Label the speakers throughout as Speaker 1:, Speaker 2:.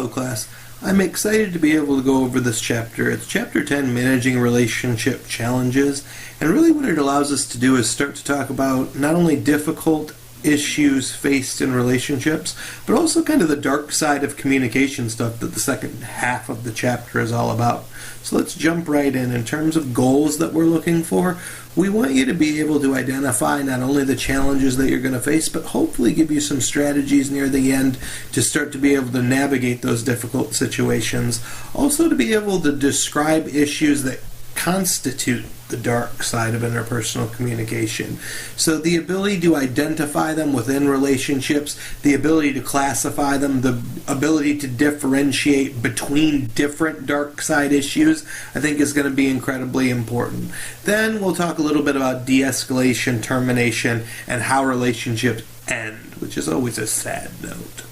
Speaker 1: Hello class, I'm excited to be able to go over this chapter. It's chapter 10, Managing Relationship Challenges, and really what it allows us to do is start to talk about not only difficult issues faced in relationships, but also kind of the dark side of communication stuff that the second half of the chapter is all about. So let's jump right in. In terms of goals that we're looking for, we want you to be able to identify not only the challenges that you're going to face, but hopefully give you some strategies near the end to start to be able to navigate those difficult situations. Also to be able to describe issues that constitute the dark side of interpersonal communication. So the ability to identify them within relationships, the ability to classify them, the ability to differentiate between different dark side issues, I think is going to be incredibly important. Then we'll talk a little bit about de-escalation, termination, and how relationships end, which is always a sad note.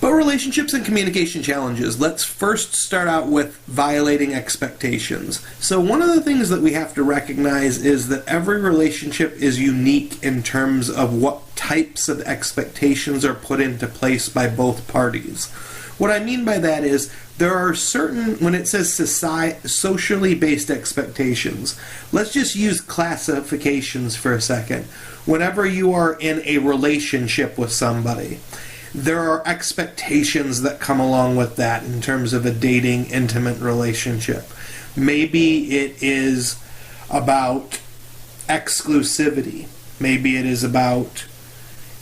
Speaker 1: But relationships and communication challenges. Let's first start out with violating expectations. So one of the things that we have to recognize is that every relationship is unique in terms of what types of expectations are put into place by both parties. What I mean by that is there are certain, when it says socially based expectations, let's just use classifications for a second. Whenever you are in a relationship with somebody, there are expectations that come along with that in terms of a dating, intimate relationship. Maybe it is about exclusivity. Maybe it is about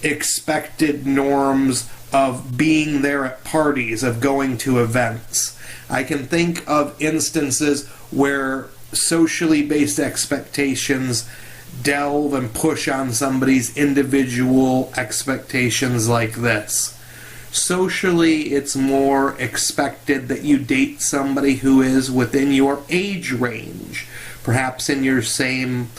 Speaker 1: expected norms of being there at parties, of going to events. I can think of instances where socially based expectations delve and push on somebody's individual expectations like this. Socially, it's more expected that you date somebody who is within your age range, perhaps in your same,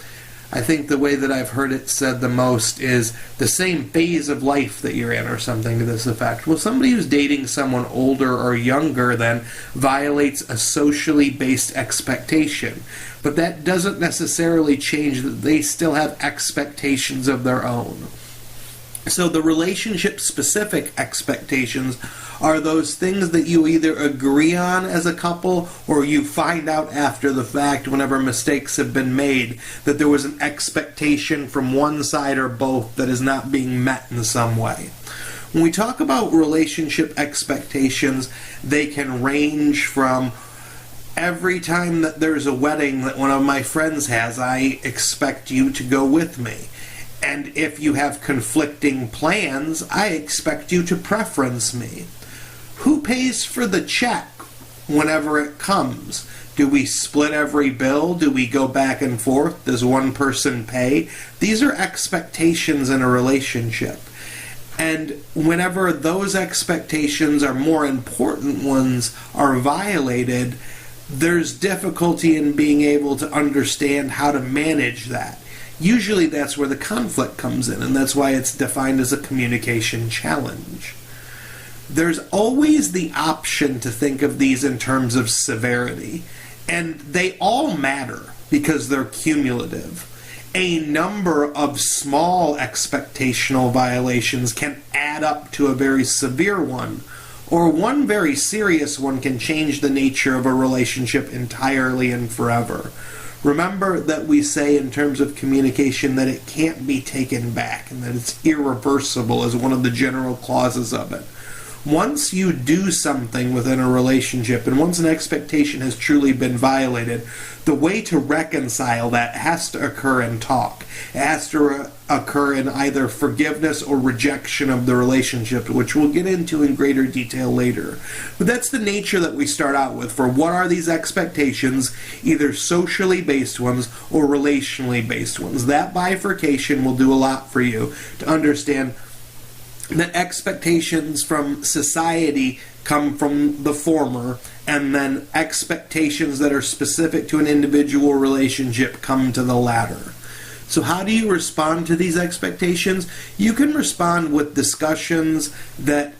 Speaker 1: I think the way that I've heard it said the most is the same phase of life that you're in, or something to this effect. Well, somebody who's dating someone older or younger then violates a socially based expectation. But that doesn't necessarily change that they still have expectations of their own. So the relationship-specific expectations are those things that you either agree on as a couple or you find out after the fact whenever mistakes have been made that there was an expectation from one side or both that is not being met in some way. When we talk about relationship expectations, they can range from every time that there's a wedding that one of my friends has, I expect you to go with me. And if you have conflicting plans, I expect you to preference me. Who pays for the check whenever it comes? Do we split every bill? Do we go back and forth? Does one person pay? These are expectations in a relationship. And whenever those expectations are more important ones are violated, there's difficulty in being able to understand how to manage that. Usually that's where the conflict comes in, and that's why it's defined as a communication challenge. There's always the option to think of these in terms of severity, and they all matter because they're cumulative. A number of small expectational violations can add up to a very severe one, or one very serious one can change the nature of a relationship entirely and forever. Remember that we say in terms of communication that it can't be taken back and that it's irreversible as one of the general clauses of it. Once you do something within a relationship and once an expectation has truly been violated, the way to reconcile that has to occur in talk. It has to occur in either forgiveness or rejection of the relationship, which we'll get into in greater detail later. But that's the nature that we start out with for what are these expectations, either socially based ones or relationally based ones. That bifurcation will do a lot for you to understand that expectations from society come from the former, and then expectations that are specific to an individual relationship come to the latter. So how do you respond to these expectations? You can respond with discussions that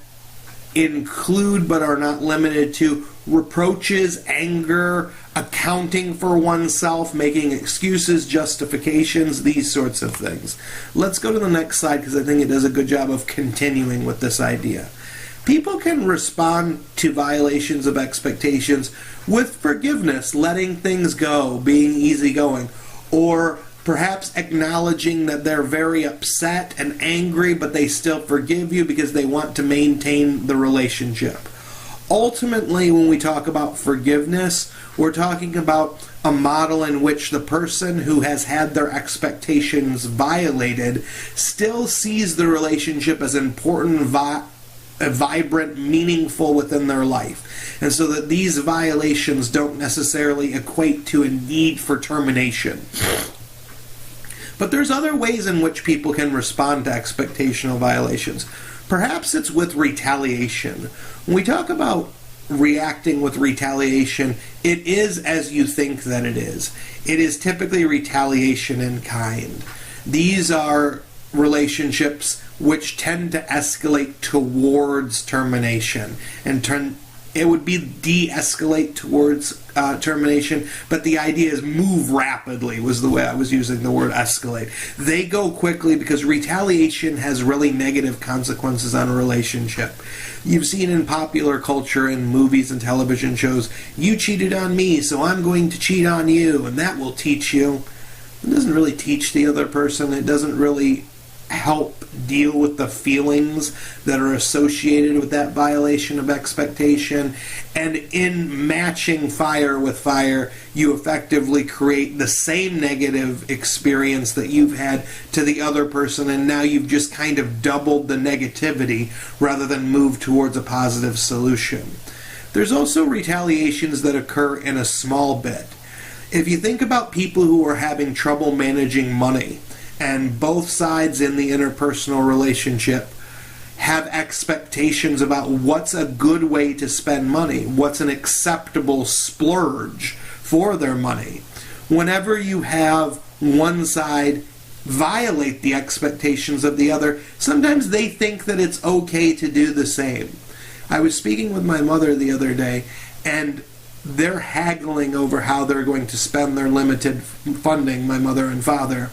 Speaker 1: include but are not limited to reproaches, anger, accounting for oneself, making excuses, justifications, these sorts of things. Let's go to the next slide because I think it does a good job of continuing with this idea. People can respond to violations of expectations with forgiveness, letting things go, being easygoing, or perhaps acknowledging that they're very upset and angry, but they still forgive you because they want to maintain the relationship. Ultimately, when we talk about forgiveness, we're talking about a model in which the person who has had their expectations violated still sees the relationship as important, vibrant, meaningful within their life. And so that these violations don't necessarily equate to a need for termination. But there's other ways in which people can respond to expectational violations. Perhaps it's with retaliation. When we talk about reacting with retaliation, it is as you think that it is. It is typically retaliation in kind. These are relationships which tend to escalate towards termination, and it would be de-escalate towards termination, but the idea is move rapidly was the way I was using the word escalate. They go quickly because retaliation has really negative consequences on a relationship. You've seen in popular culture, in movies and television shows, you cheated on me, so I'm going to cheat on you, and that will teach you. It doesn't really teach the other person. It doesn't really help deal with the feelings that are associated with that violation of expectation. And in matching fire with fire, you effectively create the same negative experience that you've had to the other person, and now you've just kind of doubled the negativity rather than move towards a positive solution. There's also retaliations that occur in a small bit. If you think about people who are having trouble managing money, and both sides in the interpersonal relationship have expectations about what's a good way to spend money, what's an acceptable splurge for their money. Whenever you have one side violate the expectations of the other, sometimes they think that it's okay to do the same. I was speaking with my mother the other day, and they're haggling over how they're going to spend their limited funding, my mother and father.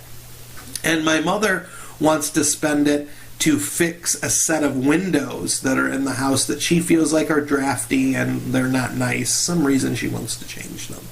Speaker 1: And my mother wants to spend it to fix a set of windows that are in the house that she feels like are drafty and they're not nice. Some reason she wants to change them.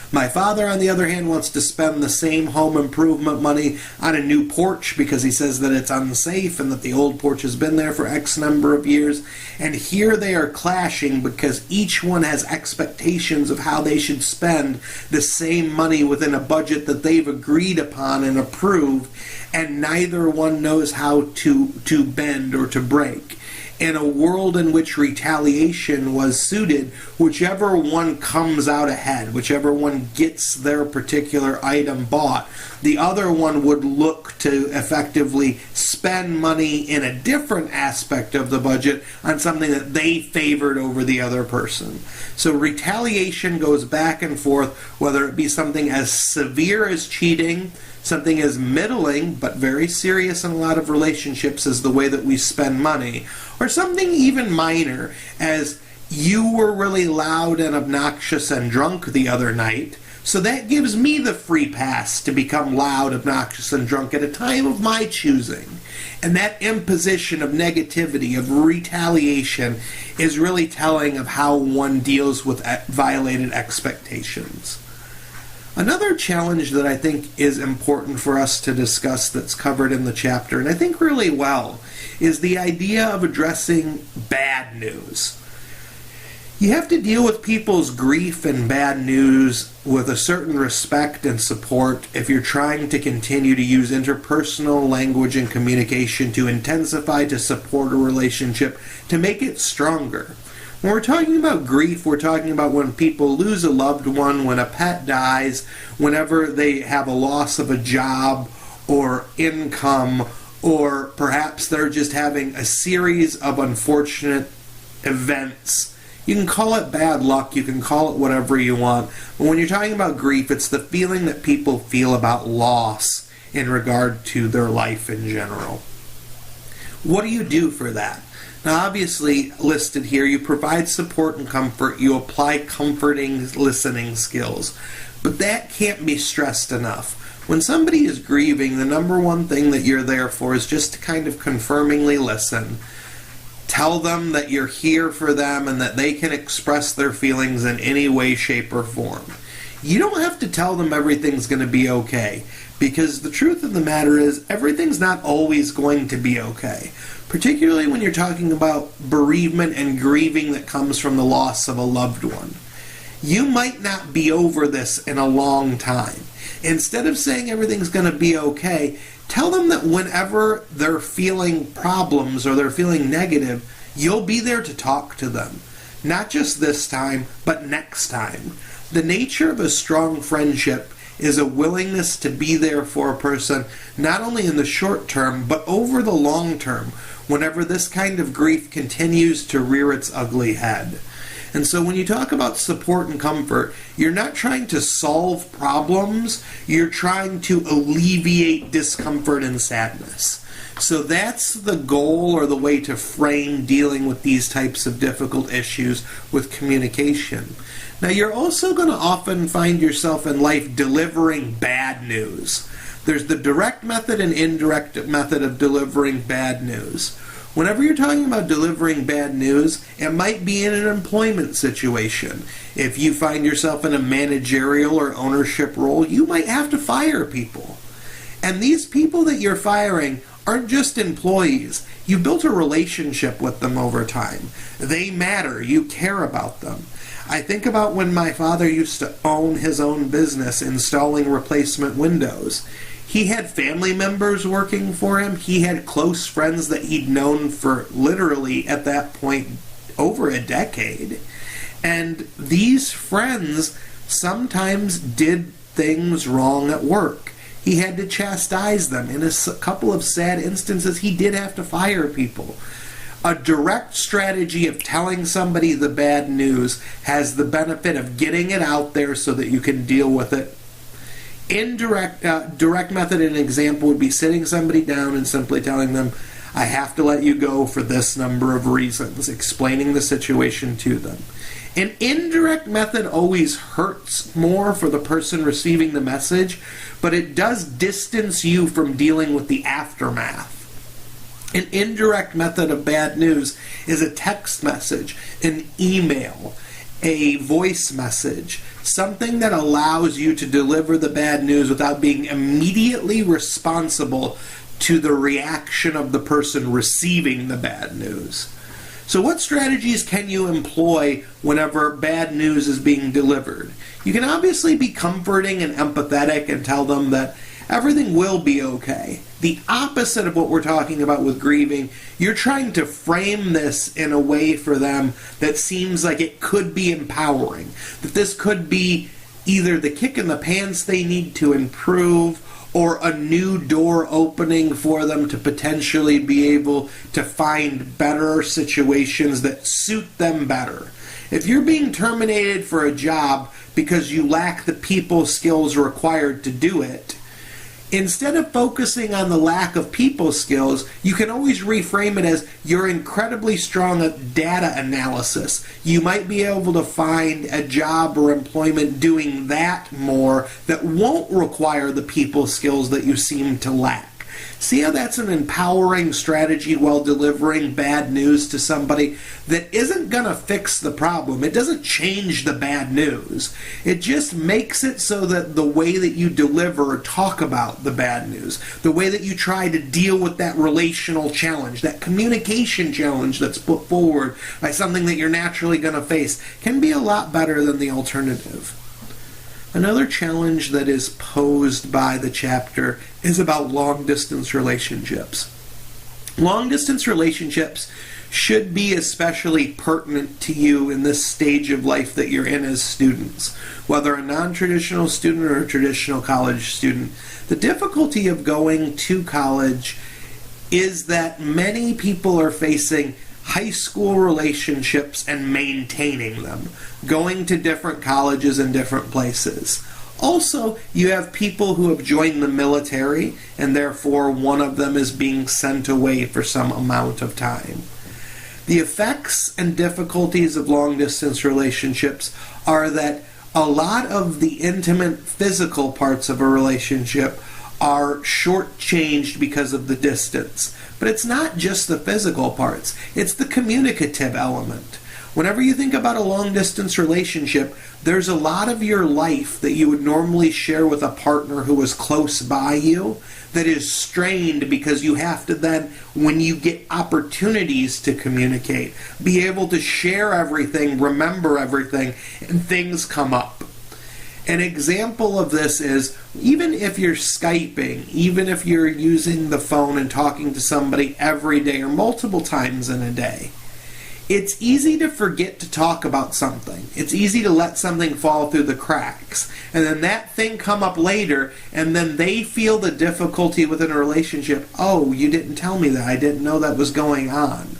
Speaker 1: My father, on the other hand, wants to spend the same home improvement money on a new porch because he says that it's unsafe and that the old porch has been there for X number of years. And here they are clashing because each one has expectations of how they should spend the same money within a budget that they've agreed upon and approved, and neither one knows how to bend or to break. In a world in which retaliation was suited, whichever one comes out ahead, whichever one gets their particular item bought, the other one would look to effectively spend money in a different aspect of the budget on something that they favored over the other person. So retaliation goes back and forth, whether it be something as severe as cheating, something as middling but very serious in a lot of relationships as the way that we spend money, or something even minor as you were really loud and obnoxious and drunk the other night, so that gives me the free pass to become loud, obnoxious, and drunk at a time of my choosing. And that imposition of negativity, of retaliation, is really telling of how one deals with violated expectations. Another challenge that I think is important for us to discuss that's covered in the chapter, and I think really well, is the idea of addressing bad news. You have to deal with people's grief and bad news with a certain respect and support if you're trying to continue to use interpersonal language and communication to intensify, to support a relationship, to make it stronger. When we're talking about grief, we're talking about when people lose a loved one, when a pet dies, whenever they have a loss of a job or income, or perhaps they're just having a series of unfortunate events. You can call it bad luck, you can call it whatever you want, but when you're talking about grief, it's the feeling that people feel about loss in regard to their life in general. What do you do for that? Now, obviously, listed here, you provide support and comfort, you apply comforting listening skills, but that can't be stressed enough. When somebody is grieving, the number one thing that you're there for is just to kind of confirmingly listen. Tell them that you're here for them and that they can express their feelings in any way, shape, or form. You don't have to tell them everything's going to be okay, because the truth of the matter is everything's not always going to be okay, particularly when you're talking about bereavement and grieving that comes from the loss of a loved one. You might not be over this in a long time. Instead of saying everything's going to be okay, tell them that whenever they're feeling problems or they're feeling negative, you'll be there to talk to them. Not just this time, but next time. The nature of a strong friendship is a willingness to be there for a person, not only in the short term, but over the long term, whenever this kind of grief continues to rear its ugly head. And so when you talk about support and comfort, you're not trying to solve problems, you're trying to alleviate discomfort and sadness. So that's the goal or the way to frame dealing with these types of difficult issues with communication. Now, you're also going to often find yourself in life delivering bad news. There's the direct method and indirect method of delivering bad news. Whenever you're talking about delivering bad news, it might be in an employment situation. If you find yourself in a managerial or ownership role, you might have to fire people. And these people that you're firing aren't just employees. You built a relationship with them over time. They matter. You care about them. I think about when my father used to own his own business installing replacement windows. He had family members working for him. He had close friends that he'd known for literally, at that point, over a decade. And these friends sometimes did things wrong at work. He had to chastise them. In a couple of sad instances, he did have to fire people. A direct strategy of telling somebody the bad news has the benefit of getting it out there so that you can deal with it. Direct method, an example would be sitting somebody down and simply telling them, I have to let you go for this number of reasons, explaining the situation to them. An indirect method always hurts more for the person receiving the message, but it does distance you from dealing with the aftermath. An indirect method of bad news is a text message, an email, a voice message, something that allows you to deliver the bad news without being immediately responsible to the reaction of the person receiving the bad news. So what strategies can you employ whenever bad news is being delivered? You can obviously be comforting and empathetic and tell them that everything will be okay. The opposite of what we're talking about with grieving, you're trying to frame this in a way for them that seems like it could be empowering. That this could be either the kick in the pants they need to improve or a new door opening for them to potentially be able to find better situations that suit them better. If you're being terminated for a job because you lack the people skills required to do it, instead of focusing on the lack of people skills, you can always reframe it as you're incredibly strong at data analysis. You might be able to find a job or employment doing that more that won't require the people skills that you seem to lack. See how that's an empowering strategy while delivering bad news to somebody that isn't going to fix the problem. It doesn't change the bad news. It just makes it so that the way that you deliver or talk about the bad news, the way that you try to deal with that relational challenge, that communication challenge that's put forward by something that you're naturally going to face, can be a lot better than the alternative. Another challenge that is posed by the chapter is about long-distance relationships. Long-distance relationships should be especially pertinent to you in this stage of life that you're in as students, whether a non-traditional student or a traditional college student. The difficulty of going to college is that many people are facing high school relationships and maintaining them, going to different colleges and different places. Also, you have people who have joined the military, and therefore one of them is being sent away for some amount of time. The effects and difficulties of long-distance relationships are that a lot of the intimate physical parts of a relationship are shortchanged because of the distance. But it's not just the physical parts, it's the communicative element. Whenever you think about a long-distance relationship, there's a lot of your life that you would normally share with a partner who is close by you that is strained because you have to then, when you get opportunities to communicate, be able to share everything, remember everything, and things come up. An example of this is, even if you're Skyping, even if you're using the phone and talking to somebody every day or multiple times in a day, it's easy to forget to talk about something. It's easy to let something fall through the cracks. And then that thing come up later, and then they feel the difficulty within a relationship. Oh, you didn't tell me that. I didn't know that was going on.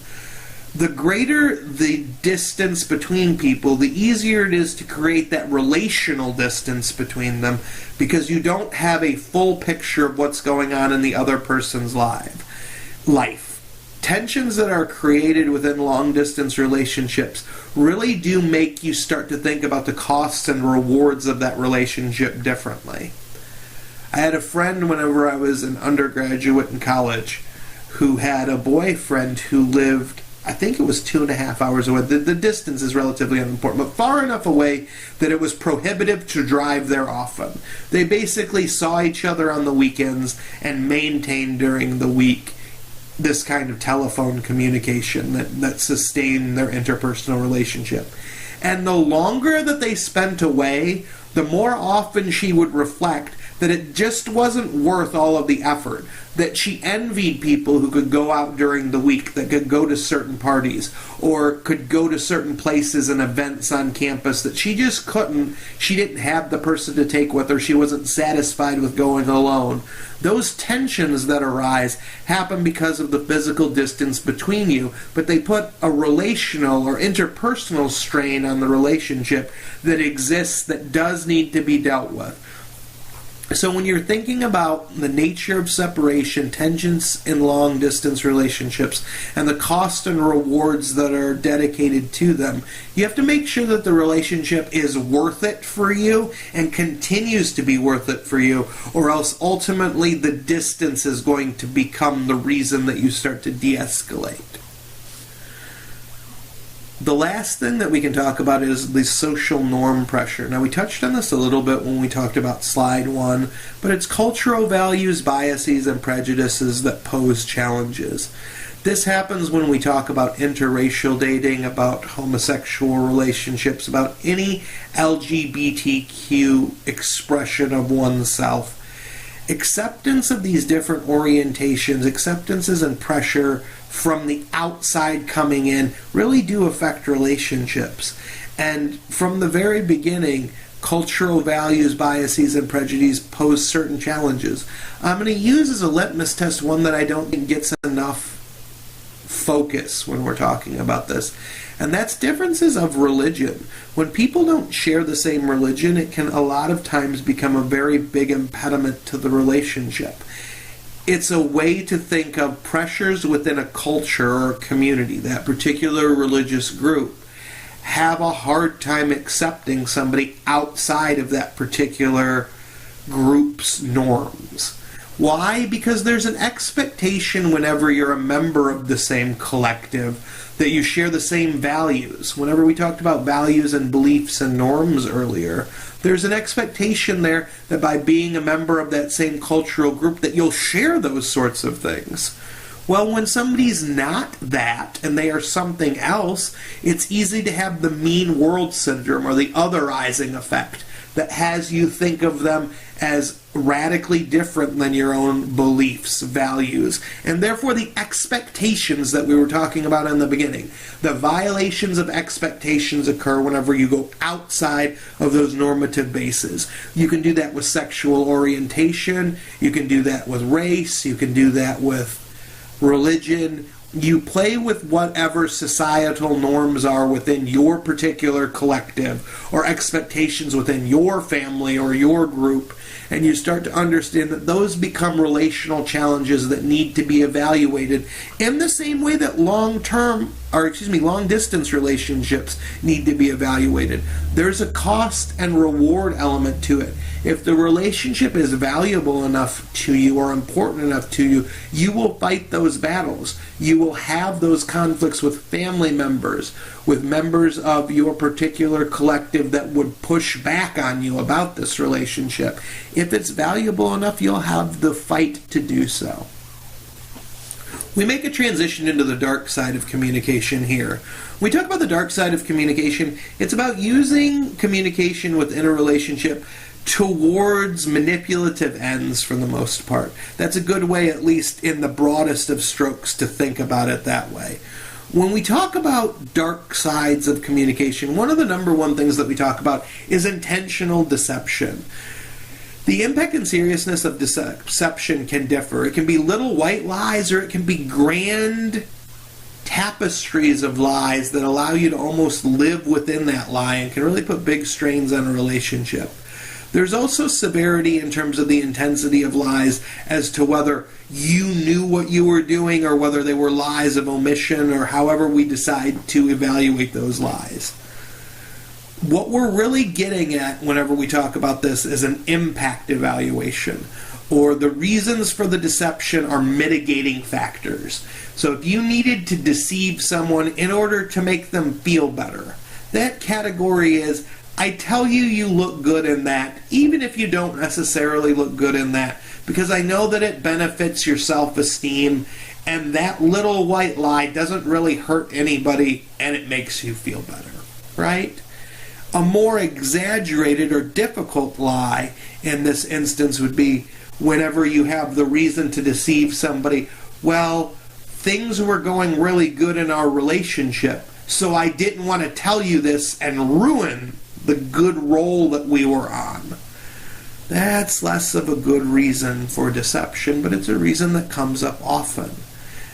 Speaker 1: The greater the distance between people, the easier it is to create that relational distance between them, because you don't have a full picture of what's going on in the other person's life. Tensions that are created within long-distance relationships really do make you start to think about the costs and rewards of that relationship differently. I had a friend whenever I was an undergraduate in college who had a boyfriend who lived, I think it was 2.5 hours away. The distance is relatively unimportant, but far enough away that it was prohibitive to drive there often. They basically saw each other on the weekends and maintained during the week this kind of telephone communication that sustained their interpersonal relationship. And the longer that they spent away, the more often she would reflect that it just wasn't worth all of the effort, that she envied people who could go out during the week, that could go to certain parties, or could go to certain places and events on campus that she just couldn't. She didn't have the person to take with her. She wasn't satisfied with going alone. Those tensions that arise happen because of the physical distance between you, but they put a relational or interpersonal strain on the relationship that exists that does need to be dealt with. So when you're thinking about the nature of separation, tensions in long-distance relationships, and the cost and rewards that are dedicated to them, you have to make sure that the relationship is worth it for you and continues to be worth it for you, or else ultimately the distance is going to become the reason that you start to de-escalate. The last thing that we can talk about is the social norm pressure. Now, we touched on this a little bit when we talked about slide 1, but it's cultural values, biases, and prejudices that pose challenges. This happens when we talk about interracial dating, about homosexual relationships, about any LGBTQ expression of oneself. Acceptance of these different orientations, acceptances and pressure from the outside coming in really do affect relationships. And from the very beginning, cultural values, biases, and prejudices pose certain challenges. I'm going to use as a litmus test one that I don't think gets enough focus when we're talking about this, and that's differences of religion. When people don't share the same religion, it can a lot of times become a very big impediment to the relationship. It's a way to think of pressures within a culture or community, that particular religious group have a hard time accepting somebody outside of that particular group's norms. Why? Because there's an expectation whenever you're a member of the same collective that you share the same values. Whenever we talked about values and beliefs and norms earlier, there's an expectation there that by being a member of that same cultural group that you'll share those sorts of things. Well, when somebody's not that and they are something else, it's easy to have the mean world syndrome or the otherizing effect that has you think of them as radically different than your own beliefs, values, and therefore the expectations that we were talking about in the beginning. The violations of expectations occur whenever you go outside of those normative bases. You can do that with sexual orientation, you can do that with race, you can do that with religion. You play with whatever societal norms are within your particular collective or expectations within your family or your group, and you start to understand that those become relational challenges that need to be evaluated in the same way that long-term long distance relationships need to be evaluated. There's a cost and reward element to it. If the relationship is valuable enough to you or important enough to you, you will fight those battles. You will have those conflicts with family members, with members of your particular collective that would push back on you about this relationship. If it's valuable enough, you'll have the fight to do so. We make a transition into the dark side of communication here. When we talk about the dark side of communication, it's about using communication within a relationship towards manipulative ends for the most part. That's a good way, at least in the broadest of strokes, to think about it that way. When we talk about dark sides of communication, one of the number one things that we talk about is intentional deception. The impact and seriousness of deception can differ. It can be little white lies, or it can be grand tapestries of lies that allow you to almost live within that lie and can really put big strains on a relationship. There's also severity in terms of the intensity of lies as to whether you knew what you were doing or whether they were lies of omission, or however we decide to evaluate those lies. What we're really getting at whenever we talk about this is an impact evaluation, or the reasons for the deception are mitigating factors. So if you needed to deceive someone in order to make them feel better, that category is, I tell you you look good in that, even if you don't necessarily look good in that, because I know that it benefits your self-esteem, and that little white lie doesn't really hurt anybody, and it makes you feel better, right? A more exaggerated or difficult lie in this instance would be whenever you have the reason to deceive somebody, well, things were going really good in our relationship, so I didn't want to tell you this and ruin the good role that we were on. That's less of a good reason for deception, but it's a reason that comes up often.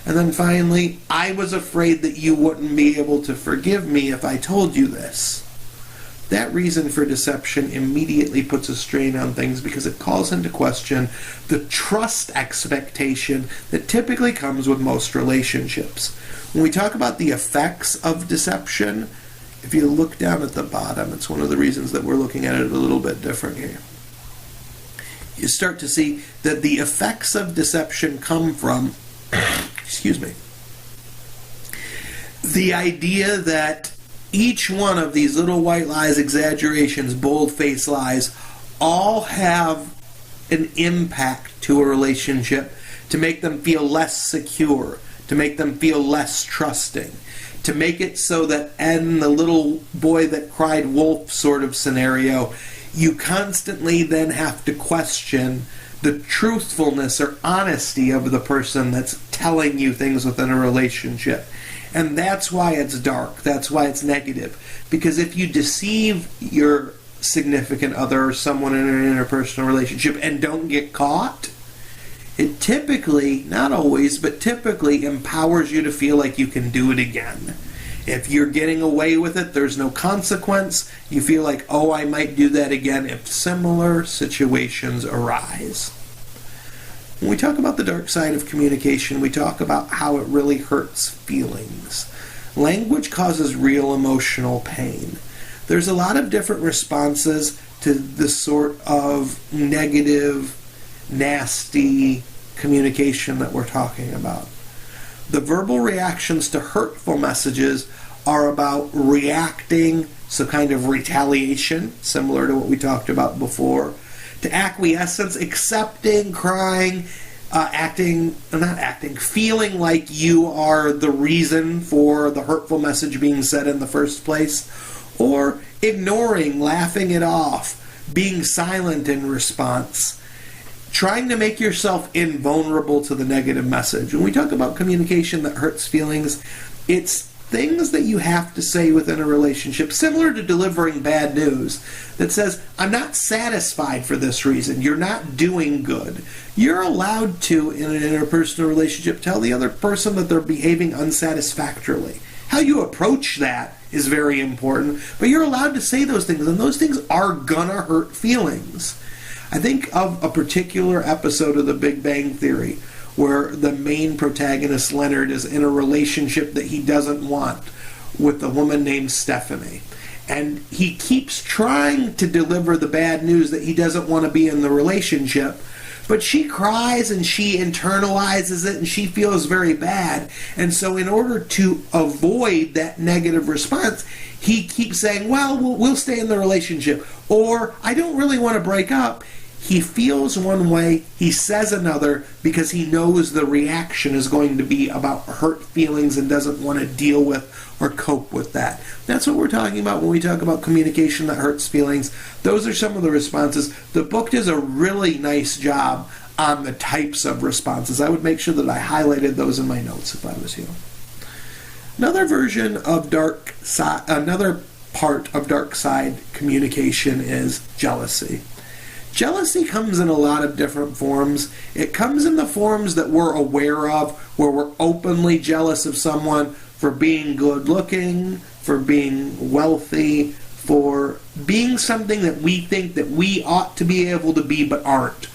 Speaker 1: And then finally, I was afraid that you wouldn't be able to forgive me if I told you this. That reason for deception immediately puts a strain on things because it calls into question the trust expectation that typically comes with most relationships. When we talk about the effects of deception, if you look down at the bottom, it's one of the reasons that we're looking at it a little bit different here. You start to see that the effects of deception come from, the idea that each one of these little white lies, exaggerations, bold-faced lies, all have an impact to a relationship to make them feel less secure, to make them feel less trusting, to make it so that in the little boy that cried wolf sort of scenario, you constantly then have to question the truthfulness or honesty of the person that's telling you things within a relationship. And that's why it's dark. That's why it's negative. Because if you deceive your significant other or someone in an interpersonal relationship and don't get caught, it typically, not always, but typically empowers you to feel like you can do it again. If you're getting away with it, there's no consequence. You feel like, oh, I might do that again if similar situations arise. When we talk about the dark side of communication, we talk about how it really hurts feelings. Language causes real emotional pain. There's a lot of different responses to the sort of negative, nasty communication that we're talking about. The verbal reactions to hurtful messages are about reacting, so kind of retaliation, similar to what we talked about before, to acquiescence, accepting, crying, feeling like you are the reason for the hurtful message being said in the first place, or ignoring, laughing it off, being silent in response, trying to make yourself invulnerable to the negative message. When we talk about communication that hurts feelings, it's things that you have to say within a relationship, similar to delivering bad news, that says, I'm not satisfied for this reason. You're not doing good. You're allowed to, in an interpersonal relationship, tell the other person that they're behaving unsatisfactorily. How you approach that is very important, but you're allowed to say those things, and those things are gonna hurt feelings. I think of a particular episode of The Big Bang Theory where the main protagonist, Leonard, is in a relationship that he doesn't want with a woman named Stephanie. And he keeps trying to deliver the bad news that he doesn't want to be in the relationship, but she cries and she internalizes it and she feels very bad. And so in order to avoid that negative response, he keeps saying, well, we'll stay in the relationship, or I don't really want to break up. He feels one way, he says another, because he knows the reaction is going to be about hurt feelings and doesn't want to deal with or cope with that. That's what we're talking about when we talk about communication that hurts feelings. Those are some of the responses. The book does a really nice job on the types of responses. I would make sure that I highlighted those in my notes if I was you. Another part of dark side communication is jealousy. Jealousy comes in a lot of different forms. It comes in the forms that we're aware of, where we're openly jealous of someone for being good looking, for being wealthy, for being something that we think that we ought to be able to be but aren't.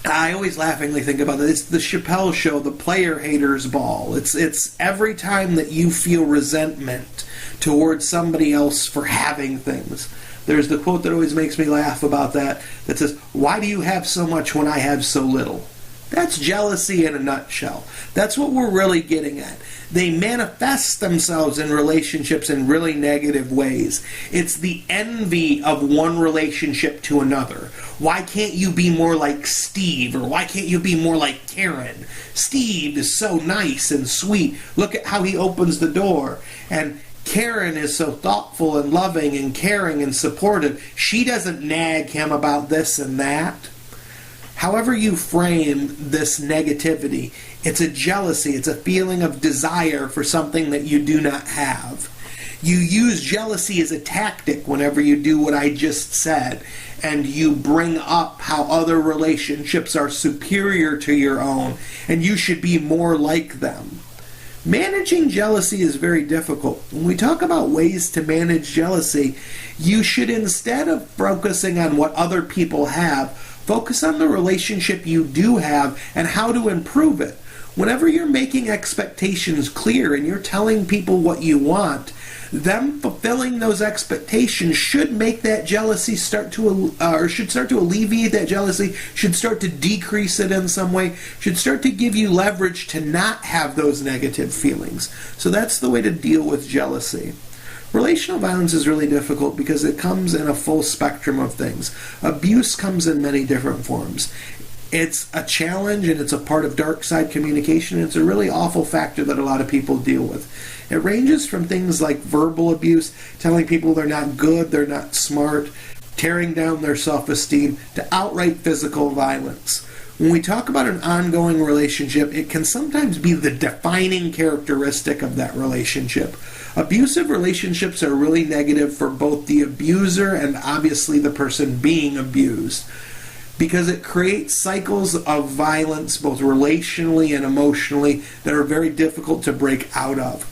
Speaker 1: I always laughingly think about it. It's the Chappelle Show, the player haters ball. It's every time that you feel resentment towards somebody else for having things. There's the quote that always makes me laugh about that says, why do you have so much when I have so little? That's jealousy in a nutshell. That's what we're really getting at. They manifest themselves in relationships in really negative ways. It's the envy of one relationship to another. Why can't you be more like Steve? Or why can't you be more like Karen? Steve is so nice and sweet. Look at how he opens the door. And Karen is so thoughtful and loving and caring and supportive. She doesn't nag him about this and that. However you frame this negativity, it's a jealousy, it's a feeling of desire for something that you do not have. You use jealousy as a tactic whenever you do what I just said, and you bring up how other relationships are superior to your own, and you should be more like them. Managing jealousy is very difficult. When we talk about ways to manage jealousy, you should, instead of focusing on what other people have, focus on the relationship you do have and how to improve it. Whenever you're making expectations clear and you're telling people what you want, them fulfilling those expectations should make that jealousy start to alleviate that jealousy, should start to decrease it in some way, should start to give you leverage to not have those negative feelings. So that's the way to deal with jealousy. Relational violence is really difficult because it comes in a full spectrum of things. Abuse comes in many different forms. It's a challenge and it's a part of dark side communication. It's a really awful factor that a lot of people deal with. It ranges from things like verbal abuse, telling people they're not good, they're not smart, tearing down their self-esteem, to outright physical violence. When we talk about an ongoing relationship, it can sometimes be the defining characteristic of that relationship. Abusive relationships are really negative for both the abuser and obviously the person being abused, because it creates cycles of violence both relationally and emotionally that are very difficult to break out of.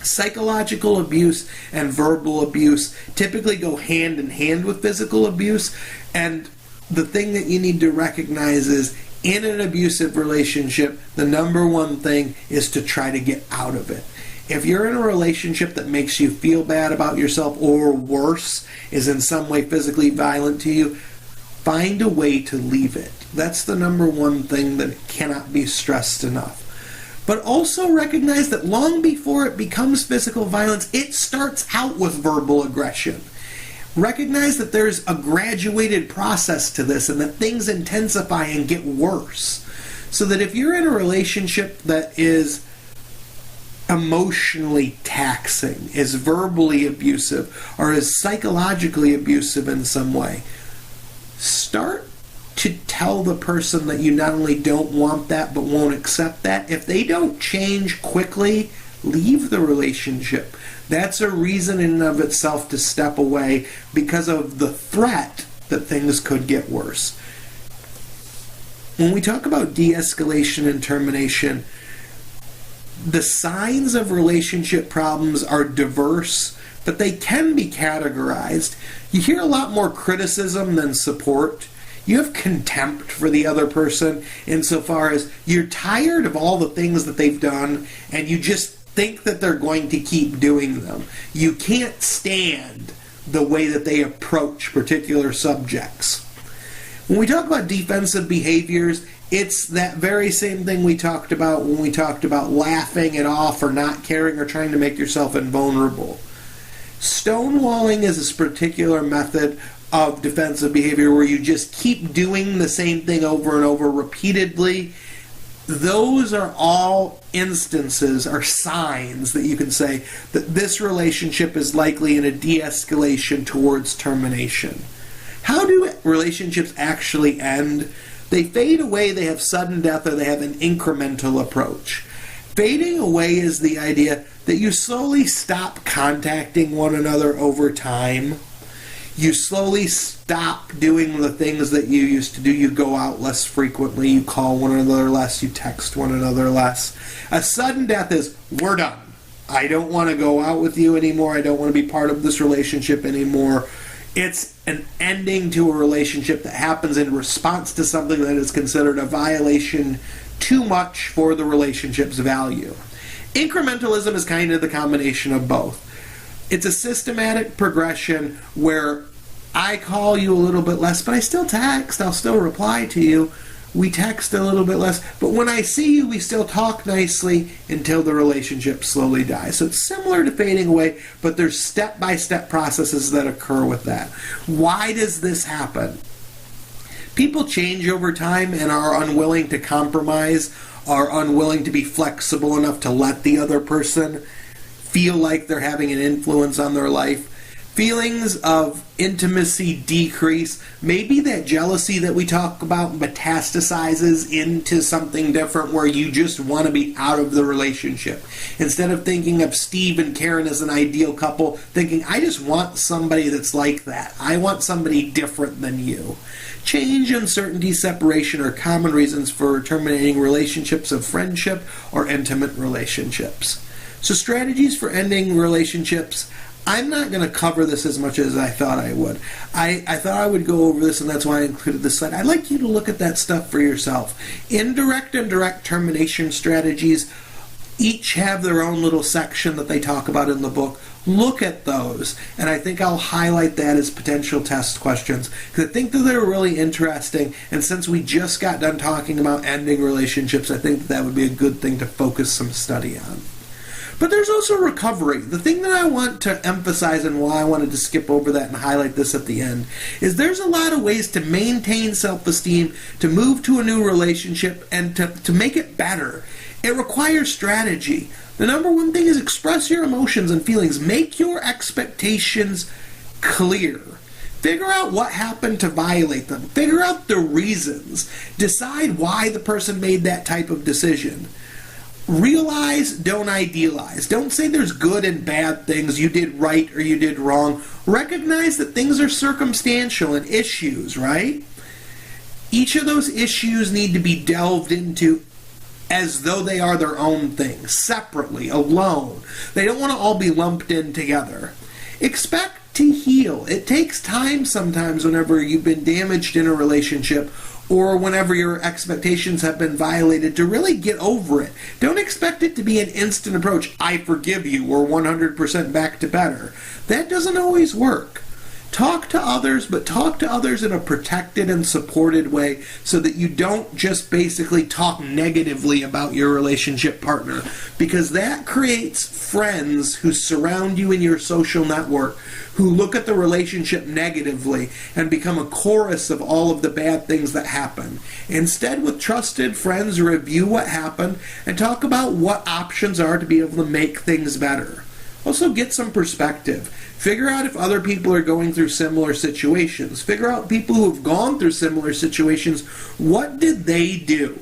Speaker 1: Psychological abuse and verbal abuse typically go hand in hand with physical abuse, and the thing that you need to recognize is, in an abusive relationship, the number one thing is to try to get out of it. If you're in a relationship that makes you feel bad about yourself, or worse, is in some way physically violent to you, find a way to leave it. That's the number one thing that cannot be stressed enough. But also recognize that long before it becomes physical violence, it starts out with verbal aggression. Recognize that there's a graduated process to this and that things intensify and get worse. So that if you're in a relationship that is emotionally taxing, is verbally abusive, or is psychologically abusive in some way, start to tell the person that you not only don't want that but won't accept that. If they don't change quickly, leave the relationship. That's a reason in and of itself to step away, because of the threat that things could get worse. When we talk about de-escalation and termination, the signs of relationship problems are diverse, but they can be categorized. You hear a lot more criticism than support. You have contempt for the other person insofar as you're tired of all the things that they've done and you just think that they're going to keep doing them. You can't stand the way that they approach particular subjects. When we talk about defensive behaviors, it's that very same thing we talked about when we talked about laughing it off or not caring or trying to make yourself invulnerable. Stonewalling is this particular method of defensive behavior where you just keep doing the same thing over and over repeatedly. Those are all instances or signs that you can say that this relationship is likely in a de-escalation towards termination. How do relationships actually end? They fade away, they have sudden death, or they have an incremental approach. Fading away is the idea that you slowly stop contacting one another over time. You slowly stop doing the things that you used to do. You go out less frequently, you call one another less, you text one another less. A sudden death is, we're done. I don't want to go out with you anymore. I don't want to be part of this relationship anymore. It's an ending to a relationship that happens in response to something that is considered a violation too much for the relationship's value. Incrementalism is kind of the combination of both. It's a systematic progression where I call you a little bit less, but I still text, I'll still reply to you. We text a little bit less, but when I see you, we still talk nicely until the relationship slowly dies. So it's similar to fading away, but there's step-by-step processes that occur with that. Why does this happen? People change over time and are unwilling to compromise, are unwilling to be flexible enough to let the other person feel like they're having an influence on their life. Feelings of intimacy decrease. Maybe that jealousy that we talk about metastasizes into something different where you just want to be out of the relationship. Instead of thinking of Steve and Karen as an ideal couple, thinking, I just want somebody that's like that. I want somebody different than you. Change, uncertainty, separation are common reasons for terminating relationships of friendship or intimate relationships. So strategies for ending relationships. I'm not going to cover this as much as I thought I would. I thought I would go over this, and that's why I included this slide. I'd like you to look at that stuff for yourself. Indirect and direct termination strategies each have their own little section that they talk about in the book. Look at those, and I think I'll highlight that as potential test questions, because I think that they're really interesting, and since we just got done talking about ending relationships, I think that would be a good thing to focus some study on. But there's also recovery. The thing that I want to emphasize and why I wanted to skip over that and highlight this at the end is there's a lot of ways to maintain self-esteem, to move to a new relationship, and to make it better. It requires strategy. The number one thing is express your emotions and feelings. Make your expectations clear. Figure out what happened to violate them. Figure out the reasons. Decide why the person made that type of decision. Realize, don't idealize. Don't say there's good and bad things, you did right or you did wrong. Recognize that things are circumstantial and issues, right? Each of those issues need to be delved into as though they are their own thing, separately, alone. They don't want to all be lumped in together. Expect to heal. It takes time sometimes whenever you've been damaged in a relationship or whenever your expectations have been violated to really get over it. Don't expect it to be an instant approach. I forgive you. We're 100% back to better. That doesn't always work. Talk to others, but talk to others in a protected and supported way so that you don't just basically talk negatively about your relationship partner, because that creates friends who surround you in your social network who look at the relationship negatively and become a chorus of all of the bad things that happen. Instead, with trusted friends, review what happened and talk about what options are to be able to make things better. Also, get some perspective. Figure out if other people are going through similar situations. Figure out people who have gone through similar situations. What did they do?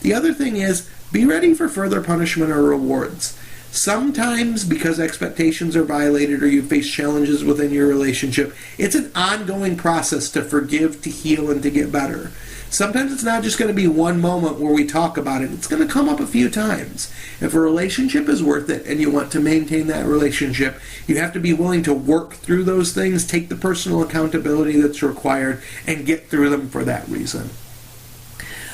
Speaker 1: The other thing is, be ready for further punishment or rewards. Sometimes, because expectations are violated or you face challenges within your relationship, it's an ongoing process to forgive, to heal, and to get better. Sometimes it's not just going to be one moment where we talk about it. It's going to come up a few times. If a relationship is worth it and you want to maintain that relationship, you have to be willing to work through those things, take the personal accountability that's required, and get through them for that reason.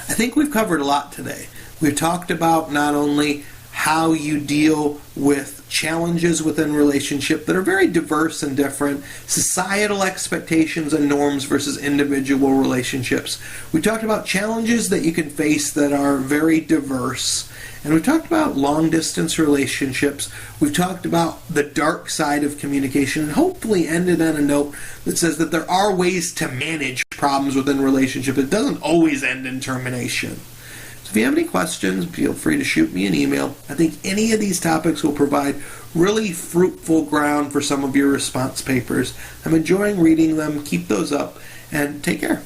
Speaker 1: I think we've covered a lot today. We've talked about not only how you deal with challenges within relationship that are very diverse and different, societal expectations and norms versus individual relationships. We talked about challenges that you can face that are very diverse. And we talked about long-distance relationships. We've talked about the dark side of communication, and hopefully ended on a note that says that there are ways to manage problems within relationships. It doesn't always end in termination. So if you have any questions, feel free to shoot me an email. I think any of these topics will provide really fruitful ground for some of your response papers. I'm enjoying reading them. Keep those up, and take care.